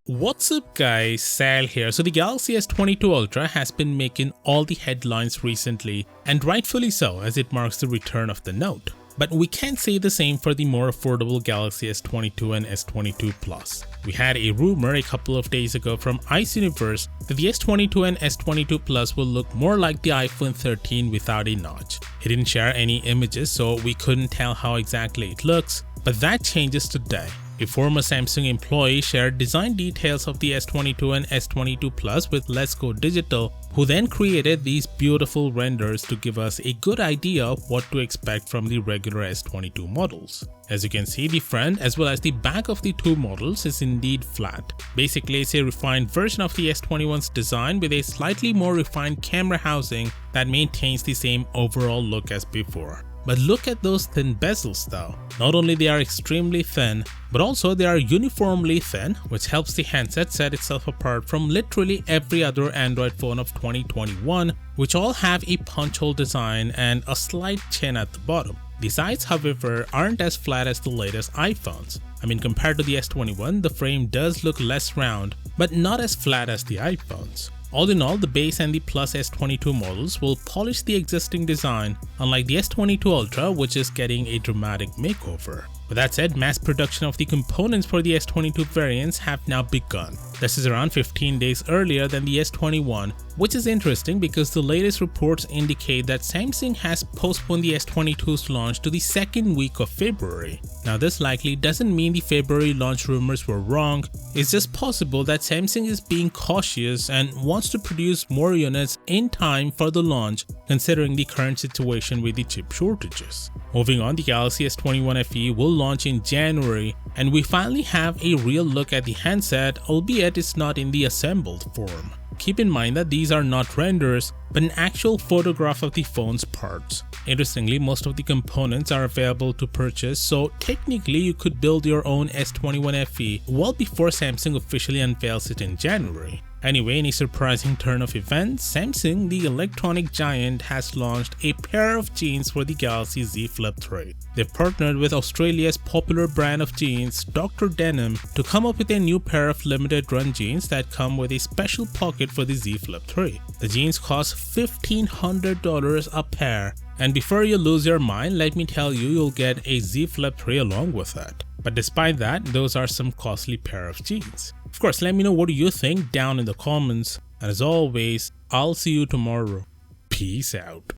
What's up guys, Sal here. So the Galaxy S22 Ultra has been making all the headlines recently, and rightfully so, as it marks the return of the Note. But we can't say the same for the more affordable Galaxy S22 and S22 Plus. We had a rumor a couple of days ago from Ice Universe that the S22 and S22 Plus will look more like the iPhone 13 without a notch. He didn't share any images, so we couldn't tell how exactly it looks, but that changes today. A former Samsung employee shared design details of the S22 and S22 Plus with Let's Go Digital, who then created these beautiful renders to give us a good idea of what to expect from the regular S22 models. As you can see, the front as well as the back of the two models is indeed flat. Basically, it's a refined version of the S21's design with a slightly more refined camera housing that maintains the same overall look as before. But look at those thin bezels though. Not only they are extremely thin, but also they are uniformly thin, which helps the handset set itself apart from literally every other Android phone of 2021, which all have a punch hole design and a slight chin at the bottom. The sides, however, aren't as flat as the latest iPhones. I mean, compared to the S21, the frame does look less round, but not as flat as the iPhones. All in all, the base and the Plus S22 models will polish the existing design, unlike the S22 Ultra, which is getting a dramatic makeover. With that said, mass production of the components for the S22 variants have now begun. This is around 15 days earlier than the S21, which is interesting because the latest reports indicate that Samsung has postponed the S22's launch to the second week of February. Now this likely doesn't mean the February launch rumors were wrong, it's just possible that Samsung is being cautious and wants to produce more units in time for the launch considering the current situation with the chip shortages. Moving on, the Galaxy S21 FE will launch in January, and we finally have a real look at the handset, albeit it's not in the assembled form. Keep in mind that these are not renders, but an actual photograph of the phone's parts. Interestingly, most of the components are available to purchase, so technically you could build your own S21 FE well before Samsung officially unveils it in January. Anyway, in a surprising turn of events, Samsung, the electronic giant, has launched a pair of jeans for the Galaxy Z Flip 3. They've partnered with Australia's popular brand of jeans, Dr. Denim, to come up with a new pair of limited run jeans that come with a special pocket for the Z Flip 3. The jeans cost $1,500 a pair, and before you lose your mind, let me tell you, you'll get a Z Flip 3 along with it. But despite that, those are some costly pair of jeans. Of course, let me know what do you think down in the comments, and as always, I'll see you tomorrow. Peace out.